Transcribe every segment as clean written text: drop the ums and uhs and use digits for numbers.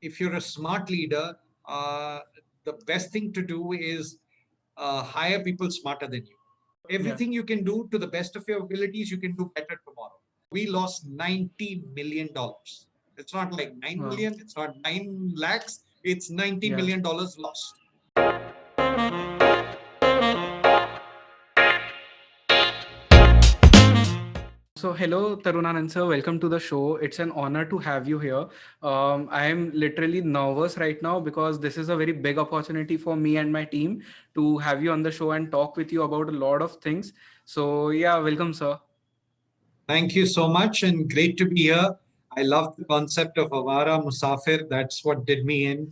if you're a smart leader, uh, the best thing to do is hire people smarter than you. Yeah. Everything you can do to the best of your abilities, you can do better tomorrow. We lost $90 million. It's not like 9 Wow. million, it's not 9 lakhs, it's $90 Yeah. million lost. So, hello, Tarunanand sir. Welcome to the show. It's an honor to have you here. I am literally nervous right now because this is a very big opportunity for me and my team to have you on the show and talk with you about a lot of things. So, yeah, welcome, sir. Thank you so much and great to be here. I love the concept of Avara Musafir. That's what did me in.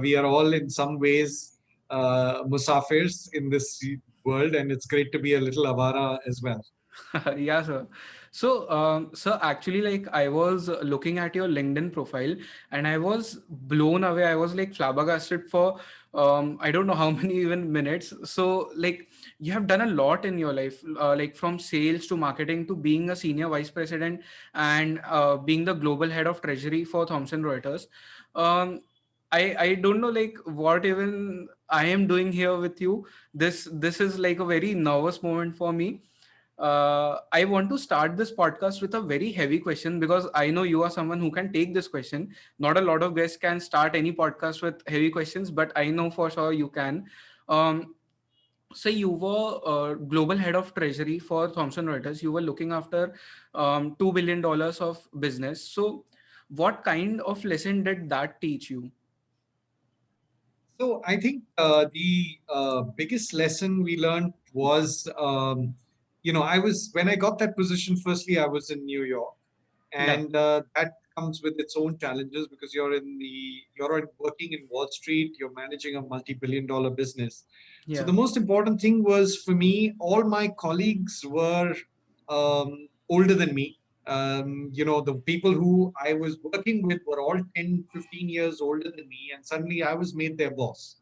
We are all in some ways Musafirs in this world, and it's great to be a little Avara as well. Yeah, sir. So, sir, actually, like I was looking at your LinkedIn profile and I was blown away. I was like flabbergasted for I don't know how many even minutes. So, like you have done a lot in your life, like from sales to marketing to being a senior vice president and being the global head of treasury for Thomson Reuters. Um, I don't know like what even I am doing here with you. This is like a very nervous moment for me. I want to start this podcast with a very heavy question because I know you are someone who can take this question. Not a lot of guests can start any podcast with heavy questions, but I know for sure you can. Um, so you were global head of treasury for Thomson Reuters. You were looking after $2 billion of business. So, what kind of lesson did that teach you? So I think the biggest lesson we learned was, I was when I got that position. Firstly, I was in New York, Yeah, and that comes with its own challenges because working in Wall Street. You're managing a multi-billion-dollar business. So yeah, the most important thing was for me. All my colleagues were older than me. The people who I was working with were all 10, 15 years older than me, and suddenly I was made their boss.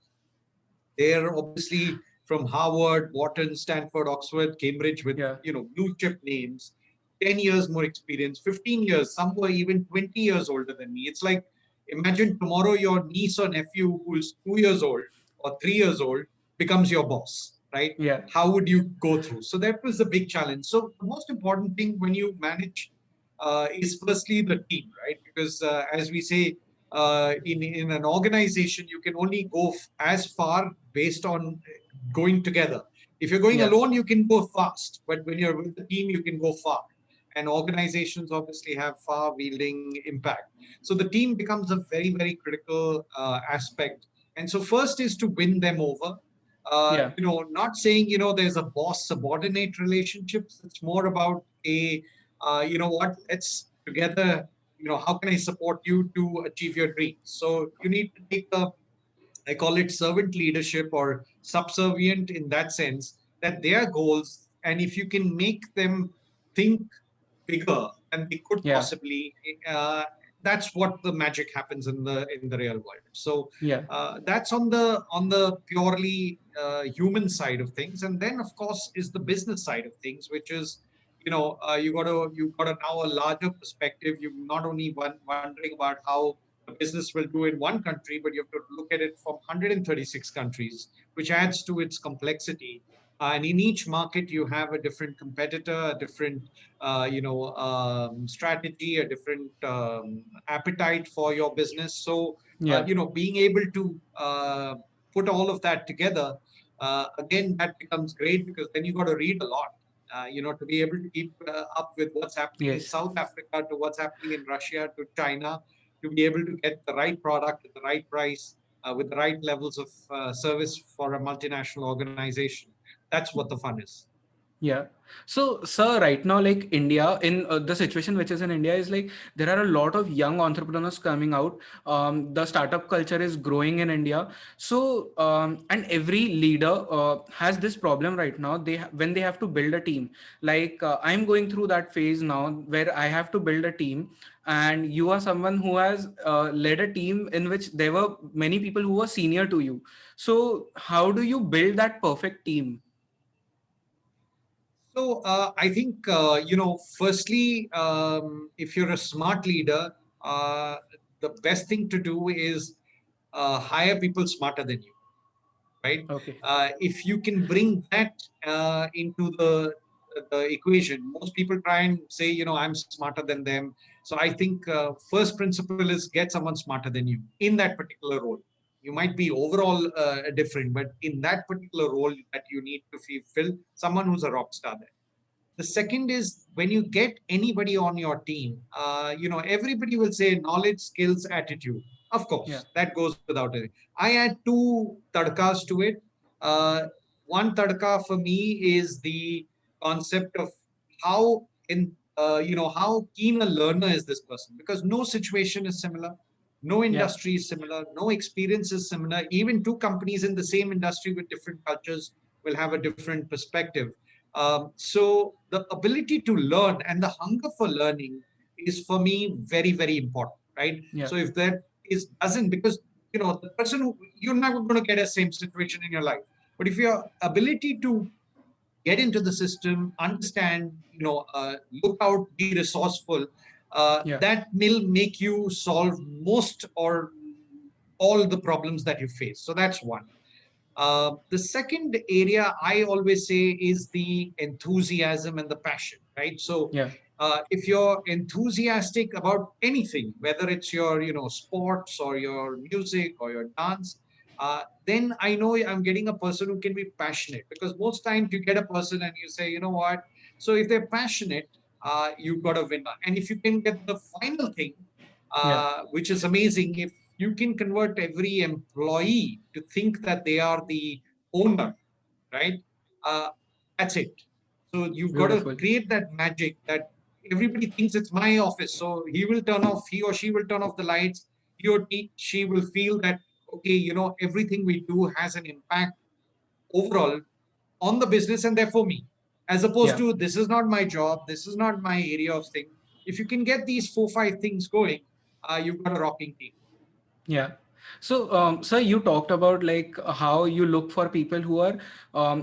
They're obviously from Harvard, Wharton, Stanford, Oxford, Cambridge with, yeah, blue chip names, 10 years more experience, 15 years, some were even 20 years older than me. It's like, imagine tomorrow your niece or nephew who's 2 years old or 3 years old becomes your boss, right? yeah, How would you go through? So that was the big challenge. So the most important thing when you manage is firstly the team, right? Because as we say, in an organization, you can only go as far based on going together. If you're going yeah, alone, you can go fast, but when you're with the team, you can go far. And organizations obviously have far wielding impact. So the team becomes a very, very critical aspect. And so first is to win them over. yeah, Not saying, there's a boss subordinate relationships. It's more about let's together, how can I support you to achieve your dreams? So you need to take I call it servant leadership or subservient in that sense, that their goals, and if you can make them think bigger than they could yeah, possibly, that's what the magic happens in the real world. So yeah, that's on the purely human side of things, and then of course is the business side of things, which is, you got to now a larger perspective. You not only wondering about how the business will do in one country, but you have to look at it from 136 countries, which adds to its complexity. And in each market, you have a different competitor, a different strategy, a different appetite for your business. So, yeah, being able to put all of that together, again, that becomes great because then you got to read a lot. To be able to keep up with what's happening in yes. South Africa to what's happening in Russia to China, to be able to get the right product at the right price with the right levels of service for a multinational organization. That's what the fun is. Yeah. So, sir, right now, like India, in the situation which is in India, is like there are a lot of young entrepreneurs coming out. The startup culture is growing in India. So, and every leader has this problem right now. When they have to build a team, like I'm going through that phase now where I have to build a team, and you are someone who has led a team in which there were many people who were senior to you. So, how do you build that perfect team? So I think firstly, if you're a smart leader, the best thing to do is hire people smarter than you, right? Okay. If you can bring that into the equation, most people try and say, I'm smarter than them. So I think first principle is get someone smarter than you in that particular role. You might be overall different, but in that particular role that you need to fill, someone who's a rock star there. The second is when you get anybody on your team, everybody will say knowledge, skills, attitude. Of Yeah. course, that goes without it. I add two tadkas to it. Uh, One tadka for me is the concept of how how keen a learner is this person, because no situation is similar, no Yeah. industry is similar, no experience is similar. Even two companies in the same industry with different cultures will have a different perspective. So the ability to learn and the hunger for learning is for me very, very important, right? Yeah. So if that is doesn't, because the person who you're never going to get a same situation in your life, but if your ability to get into the system, understand, look out, be resourceful, Yeah. that will make you solve most or all the problems that you face. So that's one. The second area I always say is the enthusiasm and the passion, right? So Yeah. if you're enthusiastic about anything, whether it's your, sports or your music or your dance, then I know I'm getting a person who can be passionate, because most times you get a person and you say, you know what? So if they're passionate, you've got a winner. And if you can get the final thing, Yeah. which is amazing, if you can convert every employee to think that they are the owner, right? Uh, that's it. So you've got to Beautiful. create that magic that everybody thinks it's my office. So he or she will turn off the lights. She will feel that, okay, everything we do has an impact overall on the business and therefore me, as opposed Yeah. to this is not my job, this is not my area of thing. If you can get these four, five things going, you've got a rocking team. Yeah. So, sir, you talked about like how you look for people who are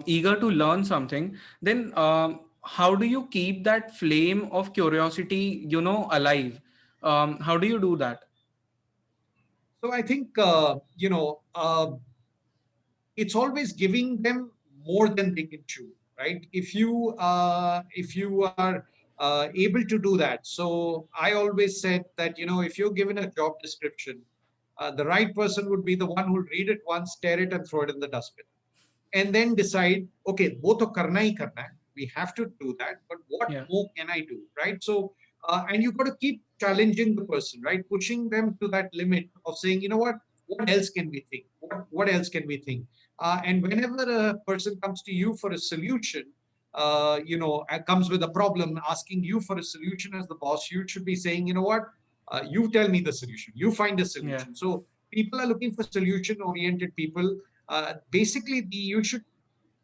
eager to learn something. Then, how do you keep that flame of curiosity, alive? How do you do that? So I think, it's always giving them more than they can chew, right? If you are able to do that. So I always said that, if you're given a job description, the right person would be the one who'll read it once, tear it, and throw it in the dustbin, and then decide, okay, wo to karna hi karna hai. We have to do that, but what Yeah. more can I do, right? So, and you've got to keep challenging the person, right? Pushing them to that limit of saying, what else can we think? What else can we think? And whenever a person comes to you for a solution, comes with a problem, asking you for a solution as the boss, you should be saying, what? You tell me the solution. You find a Yeah. solution. So people are looking for solution-oriented people. Basically, you should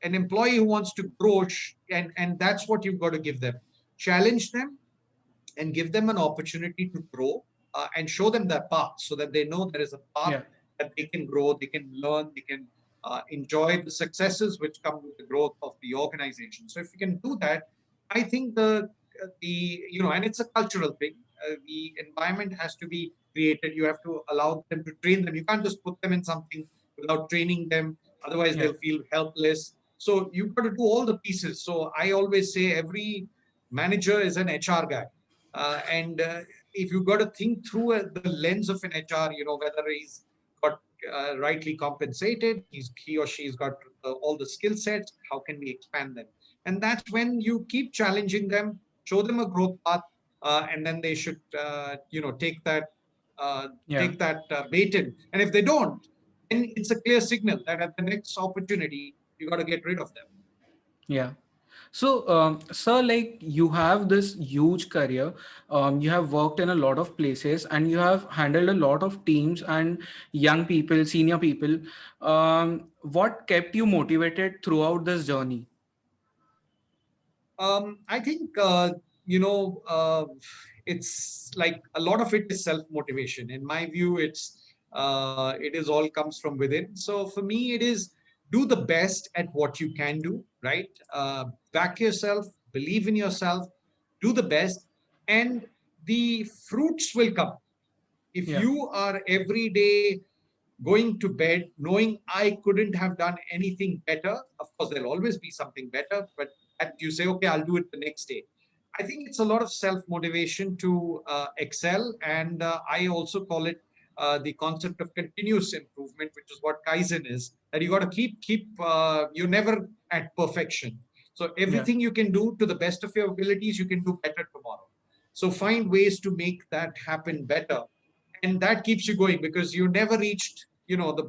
an employee who wants to grow, and that's what you've got to give them. Challenge them and give them an opportunity to grow, and show them that path so that they know there is a path Yeah. that they can grow, they can learn, they can enjoy the successes which come with the growth of the organization. So if you can do that, I think and it's a cultural thing. The environment has to be created. You have to allow them to train them. You can't just put them in something without training them. Otherwise, Yeah. they'll feel helpless. So you've got to do all the pieces. So I always say every manager is an HR guy, and if you've got to think through the lens of an HR, whether he's got rightly compensated, he or she's got all the skill sets, how can we expand them? And that's when you keep challenging them, show them a growth path, and then they should, uh, Yeah. take that bait in. And if they don't, then it's a clear signal that at the next opportunity, you got to get rid of them. Yeah. So, sir, like you have this huge career, you have worked in a lot of places, and you have handled a lot of teams and young people, senior people. What kept you motivated throughout this journey? I think, it's like a lot of it is self motivation. In my view, it is all comes from within. So for me, it is do the best at what you can do, right? Back yourself, believe in yourself, do the best, and the fruits will come. If Yeah. you are every day going to bed knowing I couldn't have done anything better, of course, there'll always be something better, but that you say, okay, I'll do it the next day. I think it's a lot of self motivation to excel. And I also call it the concept of continuous improvement, which is what Kaizen is, that you got to you're never at perfection. So Yeah. everything you can do to the best of your abilities, you can do better tomorrow. So find ways to make that happen better, and that keeps you going because you never reached, the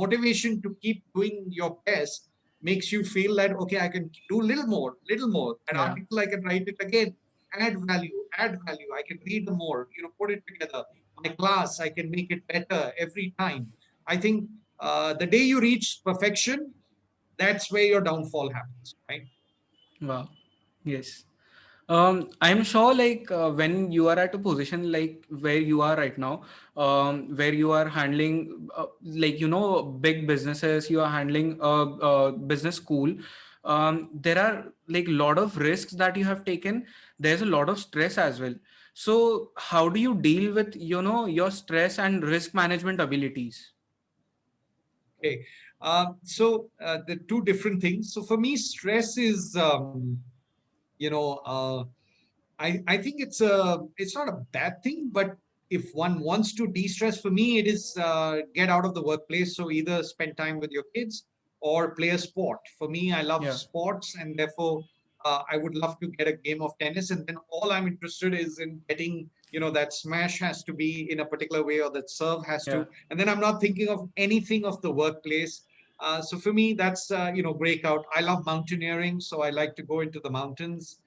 motivation to keep doing your best makes you feel that, okay, I can do little more, an Yeah. article I can write it again, add value, I can read more, put it together, my class I can make it better every time. I think the day you reach perfection, that's where your downfall happens, right? Wow. Yes. I'm sure like when you are at a position like where you are right now, where you are handling like big businesses, you are handling a business school. There are like a lot of risks that you have taken. There's a lot of stress as well. So how do you deal with your stress and risk management abilities? Okay. The two different things. So for me, stress is, you know, uh, I think it's not a bad thing, but if one wants to de-stress, for me, it is get out of the workplace. So either spend time with your kids or play a sport. For me, I love Yeah. sports, and therefore I would love to get a game of tennis. And then all I'm interested is in getting, that smash has to be in a particular way, or that serve has Yeah. to. And then I'm not thinking of anything of the workplace. So for me, that's breakout. I love mountaineering, so I like to go into the mountains.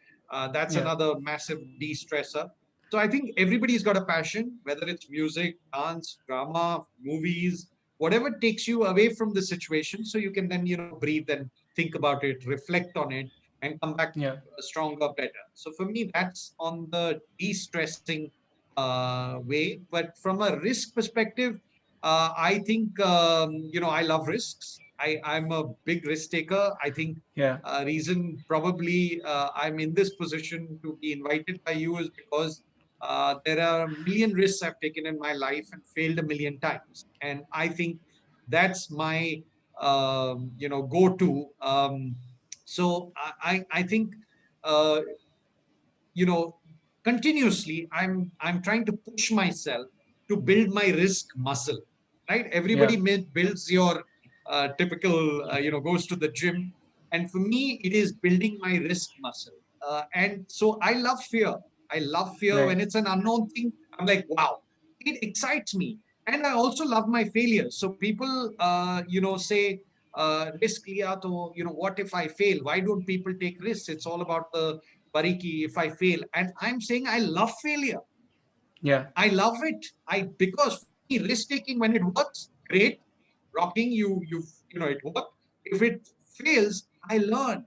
That's Yeah. another massive de-stressor. So I think everybody's got a passion, whether it's music, dance, drama, movies, whatever takes you away from the situation, so you can then breathe and think about it, reflect on it, and come back Yeah. stronger, better. So for me, that's on the de-stressing way. But from a risk perspective, I think I love risks. I'm a big risk taker. I think Yeah. reason probably I'm in this position to be invited by you is because there are a million risks I've taken in my life and failed a million times, and I think that's my go-to. So I think uh, you know continuously I'm trying to push myself to build my risk muscle, right? Yeah. Everybody builds your typical goes to the gym, and for me it is building my risk muscle. And so I love fear Right. when it's an unknown thing. I'm like, wow, it excites me. And I also love my failures. So people say risk liya to, what if I fail? Why don't people take risks? It's all about the bariki if I fail. And I'm saying I love failure. Yeah. I love it. Because for me, risk taking, when it works, great. Rocking, it worked. If it fails, I learn,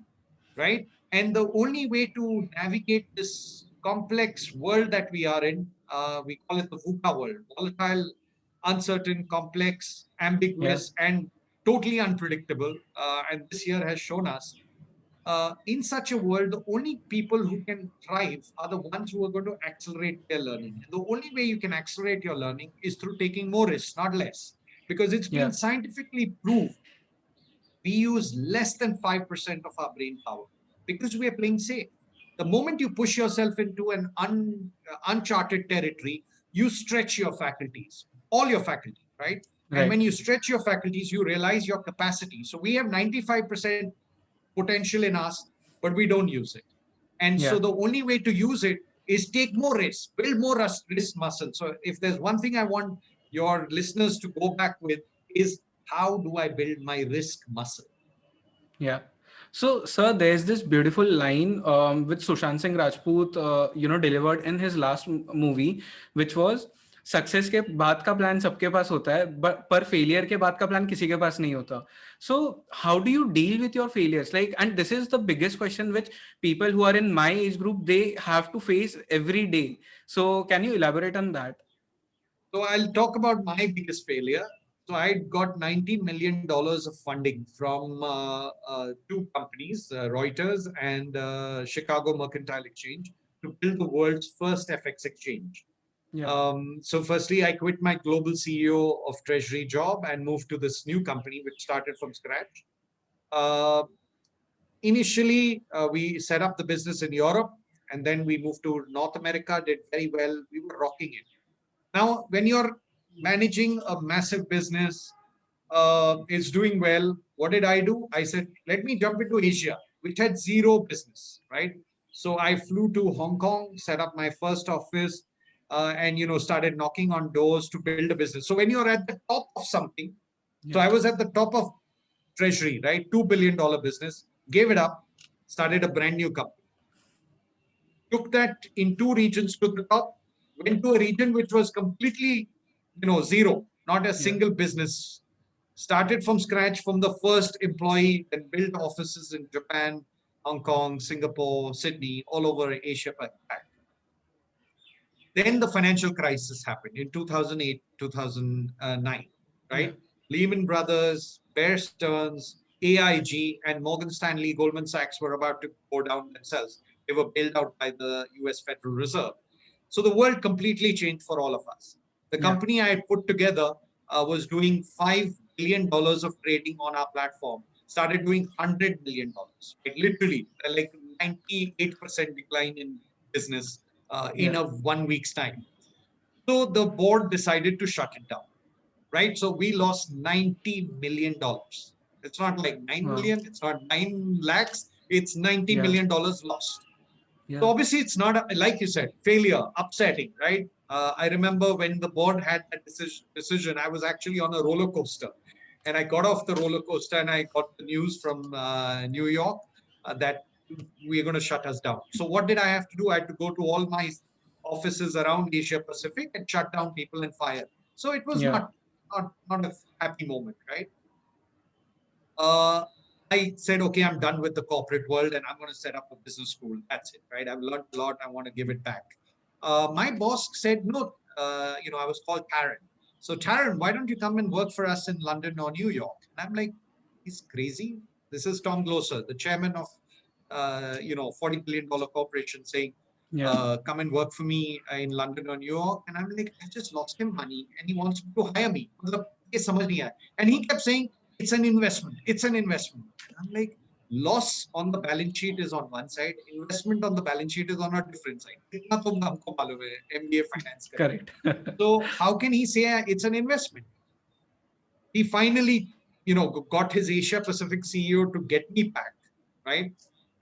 right? And the only way to navigate this complex world that we are in, we call it the VUCA world: volatile, uncertain, complex, Yeah. ambiguous, and totally unpredictable. And this year has shown us, in such a world, the only people who can thrive are the ones who are going to accelerate their learning. And the only way you can accelerate your learning is through taking more risks, not less. Because it's been Yeah. scientifically proved we use less than 5% of our brain power because we are playing safe. The moment you push yourself into an uncharted territory, you stretch your faculties, all your faculties, right? And when Right. you stretch your faculties, you realize your capacity. So we have 95% potential in us, but we don't use it. And so Yeah. the only way to use it is take more risks, build more risk muscle. So if there's one thing I want your listeners to go back with is, how do I build my risk muscle? Yeah. So, sir, there's this beautiful line which Sushant Singh Rajput, delivered in his last movie, which was success के बाद का plan सबके पास होता है पर failure के बाद का प्लान किसी के पास नहीं होता. So how do you deal with your failures? Like, and this is the biggest question which people who are in my age group, they have to face every day. So can you elaborate on that? So I'll talk about my biggest failure. So I got $90 million of funding from two companies, Reuters and Chicago Mercantile Exchange, to build the world's first FX exchange. Yeah. So firstly, I quit my global CEO of treasury job and moved to this new company, which started from scratch. Uh, Initially, we set up the business in Europe, and then we moved to North America, did very well. We were rocking it. Now, when you're managing a massive business, it's doing well. What did I do? I said, let me jump into Asia, which had zero business, right? So I flew to Hong Kong, set up my first office, and started knocking on doors to build a business. So when you're at the top of something, so Yeah. I was at the top of treasury, right? $2 billion business, gave it up, started a brand new company, took that in two regions to the top, went to a region which was completely, zero, not a Yeah. single business. Started from scratch from the first employee and built offices in Japan, Hong Kong, Singapore, Sydney, all over Asia Pac. Then the financial crisis happened in 2008, 2009, Yeah. right? Lehman Brothers, Bear Stearns, AIG, and Morgan Stanley, Goldman Sachs were about to go down themselves. They were bailed out by the US Federal Reserve. So the world completely changed for all of us. The Yeah. company I had put together was doing $5 billion of trading on our platform, started doing $100 million, right? Literally, like 98% decline in business in Yeah. a 1 week's time. So the board decided to shut it down, right? So we lost $90 million. It's not like 9 Wow. million, it's not 9 lakhs, it's $90 Yeah. million lost. So Yeah. obviously, it's not, like you said, failure, upsetting, right? I remember when the board had that decision, I was actually on a roller coaster. And I got off the roller coaster and I got the news from New York that we're going to shut us down. So what did I have to do? I had to go to all my offices around Asia Pacific and shut down people and fire. So it was Yeah. not a happy moment, right? uh, I said, okay, I'm done with the corporate world and I'm going to set up a business school. That's it, right? I've learned a lot. I want to give it back. My boss said, no, I was called Taran. So, Taran, why don't you come and work for us in London or New York? And I'm like, he's crazy. This is Tom Gloser, the chairman of, $40 billion corporation saying, Yeah. come and work for me in London or New York. And I'm like, I just lost him money and he wants to hire me. मतलब ये समझ नहीं आया. And he kept saying, it's an investment. It's an investment. I'm like, loss on the balance sheet is on one side, investment on the balance sheet is on a different side. इतना तो हमको मालूम है, MBA finance करके. Correct. So how can he say it's an investment? He finally, got his Asia Pacific CEO to get me back, right?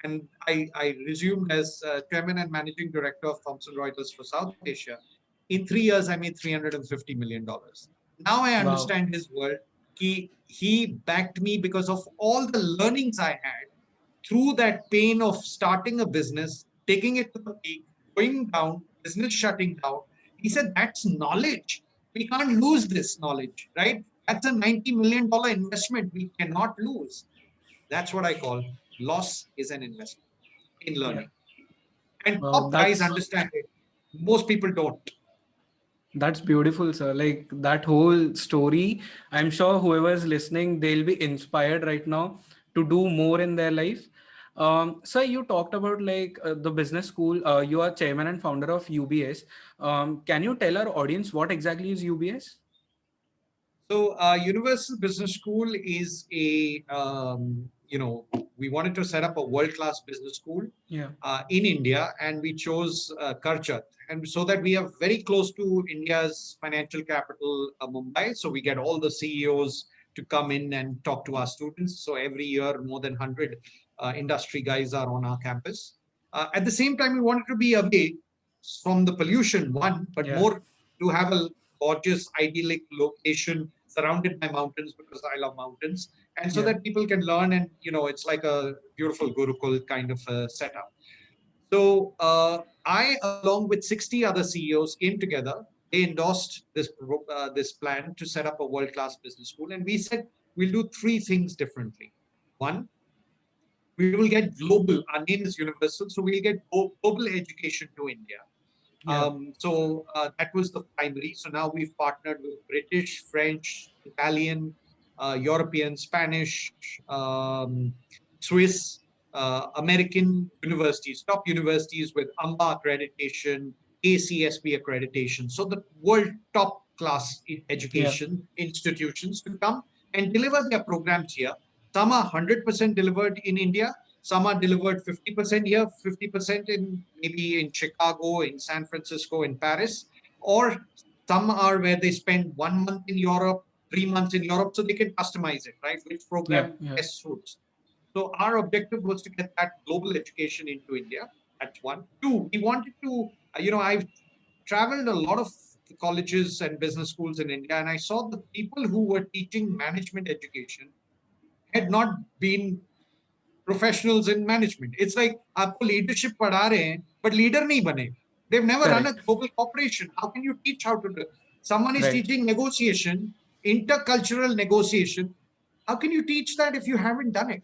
And I resumed as chairman and managing director of Thomson Reuters for South Asia. In 3 years, I made $350 million. Now I Wow. understand his world. He backed me because of all the learnings I had through that pain of starting a business, taking it to the peak, going down, business shutting down. He said, that's knowledge. We can't lose this knowledge, right? That's a $90 million investment we cannot lose. That's what I call loss is an investment in Yeah. learning. And Wow. top guys understand it. Most people don't. That's beautiful, sir. Like that whole story, I'm sure whoever is listening, they'll be inspired right now to do more in their life. Sir, you talked about like the business school. You are chairman and founder of UBS. Can you tell our audience what exactly is UBS? So, Universal Business School is we wanted to set up a world-class business school Yeah. in India, and we chose Karchat, and so that we are very close to India's financial capital, Mumbai. So we get all the CEOs to come in and talk to our students. So every year, more than 100 industry guys are on our campus. At the same time, we wanted to be away from the pollution, one, but Yeah. more to have a gorgeous, idyllic location surrounded by mountains because I love mountains, and so Yeah. that people can learn. And it's like a beautiful Gurukul kind of setup. So I, along with 60 other CEOs, came together. They endorsed this plan to set up a world-class business school, and we said we'll do three things differently. One, we will get global. Our name is Universal, so we'll get global education to India. Yeah. That was the primary. So now we've partnered with British, French, Italian, European, Spanish, Swiss, American universities, top universities with AMBA accreditation, ACSB accreditation. So the world top class Yeah. education institutions to come and deliver their programs here. Some are 100% delivered in India. Some are delivered 50% here, 50% in maybe in Chicago, in San Francisco, in Paris, or some are where they spend 1 month in Europe, 3 months in Europe, so they can customize it, right? Which Yeah. program Yeah. best suits. So our objective was to get that global education into India. That's one. Two, we wanted to, I've traveled a lot of colleges and business schools in India, and I saw the people who were teaching management education had not been professionals in management. It's like आपको leadership पढ़ा रहे हैं, but leader नहीं बने. They've never run a Correct. global corporation. How can you teach how to do it? Someone is Right. teaching negotiation, intercultural negotiation. How can you teach that if you haven't done it,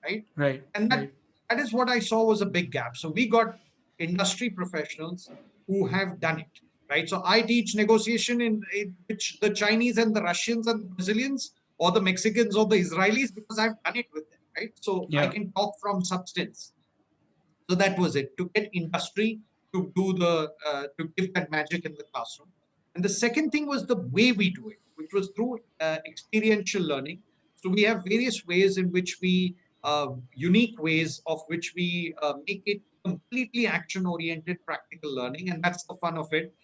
right? Right. And that Right. that is what I saw was a big gap. So we got industry professionals who have done it, right? So I teach negotiation in which the Chinese and the Russians and the Brazilians or the Mexicans or the Israelis because I've done it with them, right? So I Yeah. can talk from substance. So that was it, to get industry to do to give that magic in the classroom. And the second thing was the way we do it, which was through experiential learning. So we have various ways in which unique ways of which we make it completely action oriented practical learning. And that's the fun of it.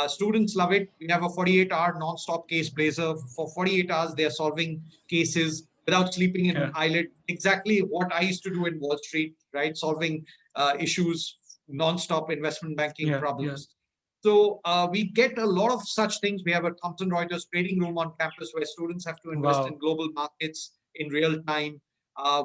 Students love it. We have a 48-hour non-stop case blazer. For 48 hours, they're solving cases without sleeping in an Yeah. eyelid. Exactly what I used to do in Wall Street, right? Solving issues, non-stop investment banking Yeah. Yeah. problems. So we get a lot of such things. We have a Thomson Reuters trading room on campus where students have to invest in Wow. global markets in real time.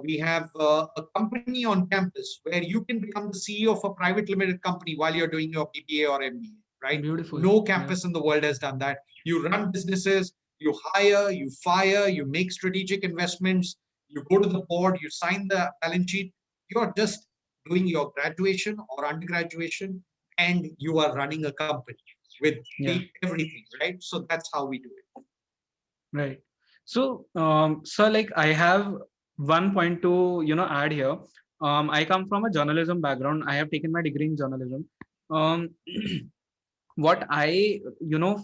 We have a company on campus where you can become the CEO of a private limited company while you're doing your BBA or MBA, right? Beautiful. No Yeah. campus in the world has done that. You run businesses, you hire, you fire, you make strategic investments, you go to the board, you sign the balance sheet. You're just doing your graduation or undergraduation and you are running a company with Yeah. everything, right? So that's how we do it. Right. So, sir, like I have one point to, add here. I come from a journalism background. I have taken my degree in journalism. Um, what I,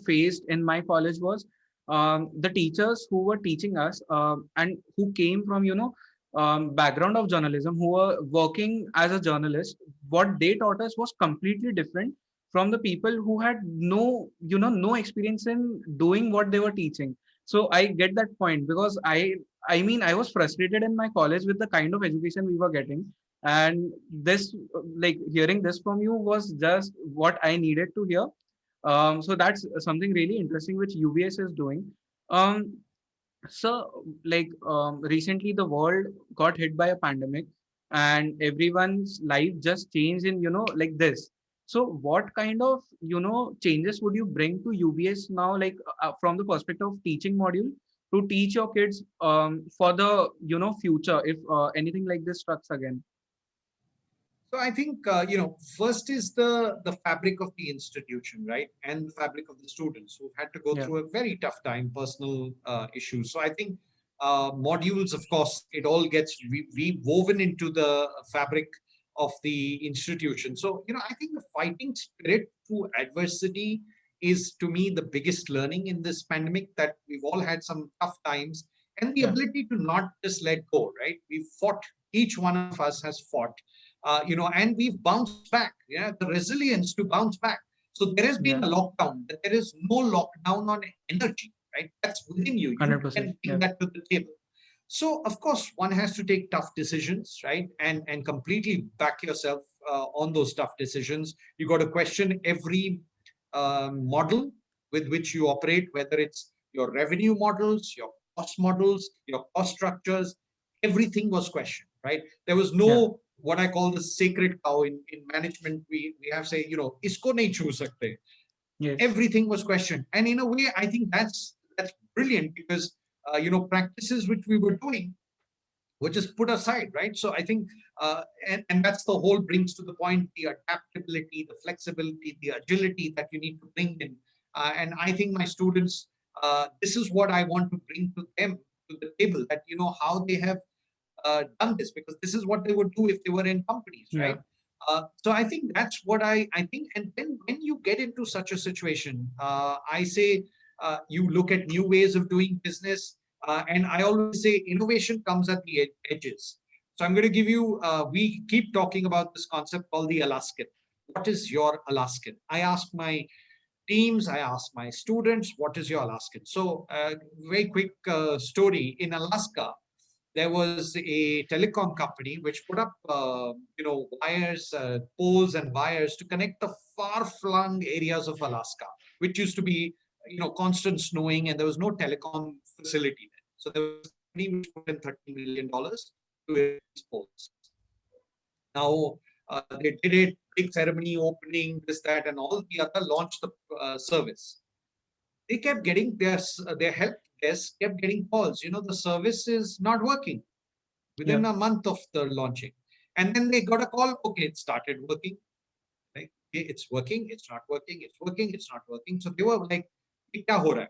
faced in my college was the teachers who were teaching us and who came from, background of journalism, who were working as a journalist. What they taught us was completely different from the people who had no experience in doing what they were teaching. So I get that point because I mean, I was frustrated in my college with the kind of education we were getting, and this, like, hearing this from you was just what I needed to hear. So that's something really interesting which UBS is doing. Um, so, like, recently the world got hit by a pandemic, and everyone's life just changed in, like this. So, what kind of, changes would you bring to UBS now, like, from the perspective of teaching module to teach your kids for the, future if anything like this strikes again? So I think first is the fabric of the institution, right, and the fabric of the students who've had to go Yeah, through a very tough time, personal issues. So I think modules, of course, it all gets woven into the fabric of the institution. So I think the fighting spirit through adversity is, to me, the biggest learning in this pandemic. That we've all had some tough times, and the yeah, ability to not just let go. Right, we've fought. Each one of us has fought, and we've bounced back. Yeah, the resilience to bounce back. So there has been a yeah, lockdown, but there is no lockdown on energy, right? That's within you. You 100%. can bring Yeah, that to the table. So of course, one has to take tough decisions, right? And completely back yourself on those tough decisions. You got to question every model with which you operate, whether it's your revenue models, your cost models, your cost structures. Everything was questioned, right? There was yeah, no what I call the sacred cow in management. We have say, isko nahi chhu sakte. yes, Everything was questioned, and in a way, I think that's brilliant because practices which we were doing were just put aside, right? So I think, and that's the whole brings to the point the adaptability, the flexibility, the agility that you need to bring in. And I think my students, this is what I want to bring to them to the table. That how they have done this, because this is what they would do if they were in companies, yeah, right? So I think that's what I think. And then when you get into such a situation, I say you look at new ways of doing business. And I always say innovation comes at the edges. So I'm going to give you, we keep talking about this concept called the Alaskan. What is your Alaskan? I ask my teams, I ask my students, what is your Alaskan? So very quick story. In Alaska, there was a telecom company which put up, wires, poles and wires to connect the far-flung areas of Alaska, which used to be, constant snowing, and there was no telecom facility there. So there was a company which put in $30 million to these poles. Now, they did it, big ceremony, opening, this, that, and all the other, launched the service. They kept getting their help desk kept getting calls. The service is not working within Yeah. a month of the launching. And then they got a call, okay, it started working. Right? Okay, it's working, it's not working, it's working, it's not working. So they were like, "Ye kya ho raha hai?"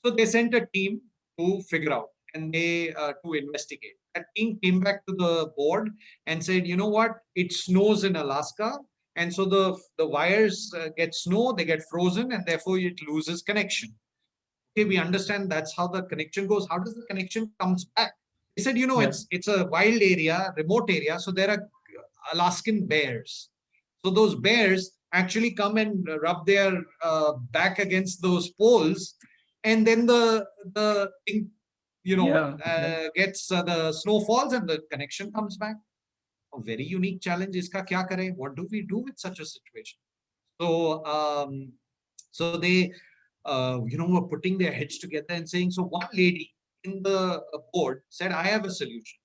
So they sent a team to figure out, and they to investigate. That team came back to the board and said, you know what, it snows in Alaska. And so the wires get snow, they get frozen, and therefore it loses connection. Okay, we understand that's how the connection goes. How does the connection comes back? They said, Yeah. it's a wild area, remote area, so there are Alaskan bears. So those bears actually come and rub their back against those poles, and then the thing, Yeah. Yeah. gets the snow falls and the connection comes back. A very unique challenge. Iska kya kare? What do we do with such a situation? So so they were putting their heads together and saying, so one lady in the board said, I have a solution.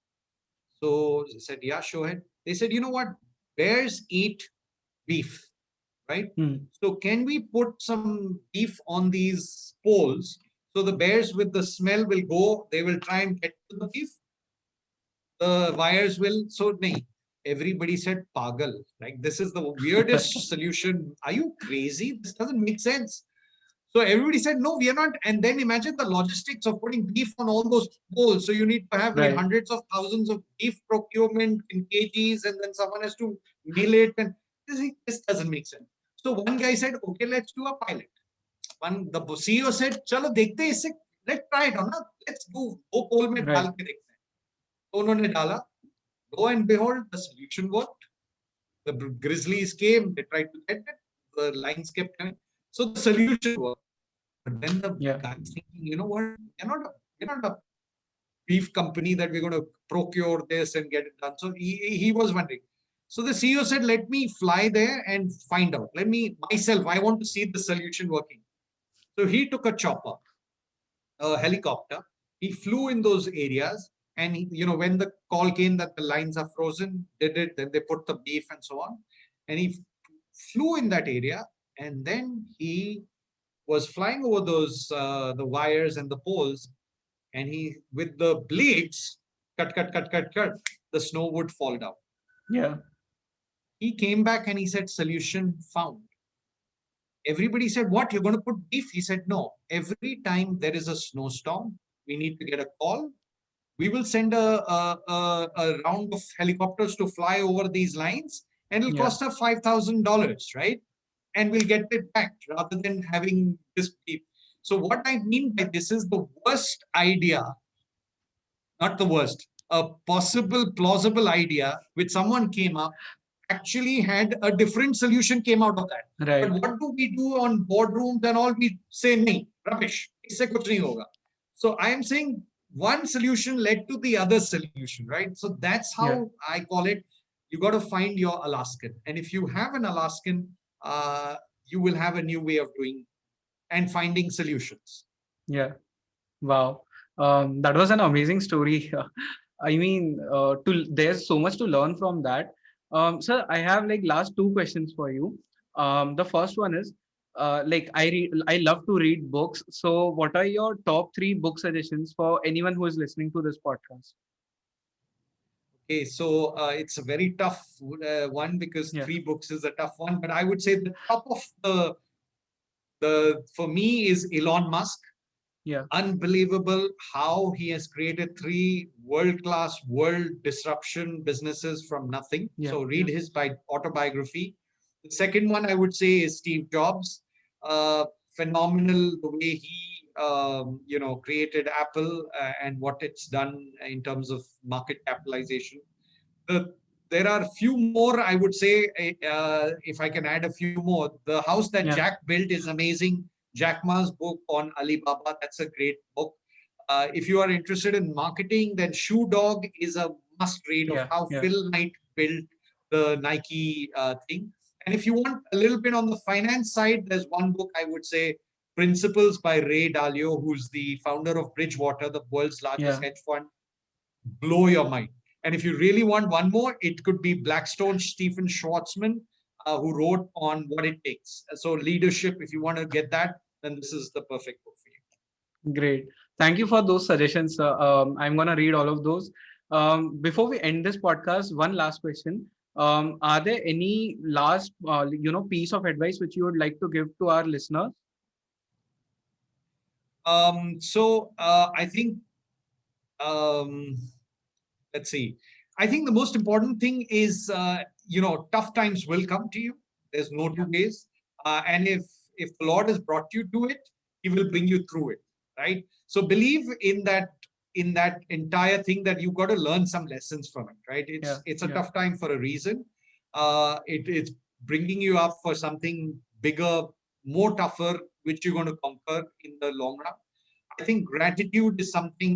So they said, yeah, show ahead. They said, you know what? Bears eat beef, right? Hmm. So can we put some beef on these poles so the bears with the smell will go, they will try and get to the beef, the wires will, so nahi. Everybody said pagal, like this is the weirdest solution. Are you crazy? This doesn't make sense. So everybody said, no, we are not. And then imagine the logistics of putting beef on all those poles. So you need to have like Right. hundreds of thousands of beef procurement in kgs, and then someone has to mail it. And this doesn't make sense. So one guy said, okay, let's do a pilot. The CEO said, chalo dekhte hain isse, let's try it on. Let's do wo pole mein Right. dal ke dekhte hain. तो उन्होंने डाला. Lo and behold, the solution worked. The grizzlies came, they tried to get it, the lines kept coming. So the solution worked. But then the Yeah. guy's thinking, you know what, we're not a beef company that we're going to procure this and get it done. So he was wondering. So the CEO said, let me fly there and find out. Let me myself, I want to see the solution working. So he took a chopper, a helicopter. He flew in those areas, and when the call came that the lines are frozen, did it. Then they put the beef and so on, and he flew in that area, and then he was flying over those the wires and the poles, and he with the blades cut, the snow would fall down. Yeah. He came back and he said, solution found. Everybody said, what, you're going to put beef? He said, no, every time there is a snowstorm, we need to get a call. We will send a round of helicopters to fly over these lines, and it'll Yeah. cost us $5,000, right? And we'll get it back rather than having this beef. So what I mean by this is the worst idea, not the worst, a possible plausible idea which someone came up actually had a different solution came out of that. But Right. what do we do on boardrooms and all? We say, nahi, rubbish, isse kuch nahi hoga. So I am saying one solution led to the other solution, right? So that's Yeah. how I call it. You got to find your Alaskan. And if you have an Alaskan, you will have a new way of doing and finding solutions. Yeah. Wow. That was an amazing story. I mean, there's so much to learn from that. Sir, I have like last two questions for you. The first one is, like I love to read books. So, what are your top three book suggestions for anyone who is listening to this podcast? Okay, so it's a very tough one because Yeah. three books is a tough one. But I would say the top of the for me is Elon Musk. Yeah. Unbelievable how he has created three world-class, world disruption businesses from nothing. Yeah. So read Yeah. his autobiography. The second one I would say is Steve Jobs. Phenomenal the way he created Apple and what it's done in terms of market capitalization. The, there are a few more, I would say, if I can add a few more. The house that Yeah. Jack built is amazing. Jack Ma's book on Alibaba, that's a great book. If you are interested in marketing, then Shoe Dog is a must read of Yeah. how Yeah. Phil Knight built the Nike thing. And if you want a little bit on the finance side, there's one book I would say, Principles by Ray Dalio, who's the founder of Bridgewater, the world's largest Yeah. hedge fund. Blow your mind. And if you really want one more, it could be Blackstone Stephen Schwarzman, who wrote on what it takes. So leadership, if you want to get that, then this is the perfect book for you. Great. Thank you for those suggestions, sir. I'm gonna read all of those. Before we end this podcast, one last question. Are there any last, piece of advice which you would like to give to our listeners? I think um, let's see. I think the most important thing is, tough times will come to you. There's no two Yeah. ways. And if the Lord has brought you to it, He will bring you through it, right? So believe in that entire thing that you've got to learn some lessons from it, right? Yeah. It's a Yeah. tough time for a reason. It's bringing you up for something bigger, more tougher, which you're going to conquer in the long run. I think gratitude is something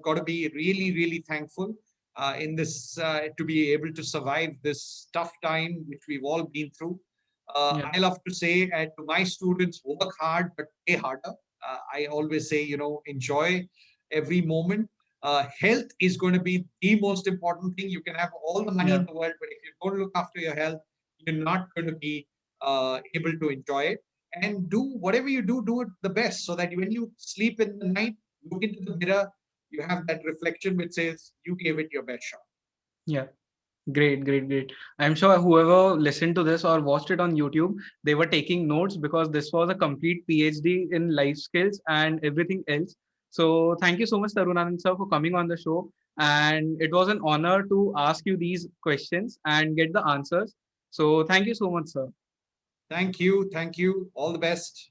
got to be really, really thankful in this to be able to survive this tough time which we've all been through. Yeah. I love to say to my students, work hard but play harder. I always say, enjoy every moment. Health is going to be the most important thing. You can have all the money Yeah. in the world, but if you don't look after your health, you're not going to be able to enjoy it. And do whatever you do it the best, so that when you sleep in the night, look into the mirror, you have that reflection which says you gave it your best shot. Yeah. Great, great, great. I'm sure whoever listened to this or watched it on YouTube, they were taking notes because this was a complete PhD in life skills and everything else. So thank you so much, Tarunanand sir, for coming on the show. And it was an honor to ask you these questions and get the answers. So thank you so much, sir. Thank you, all the best.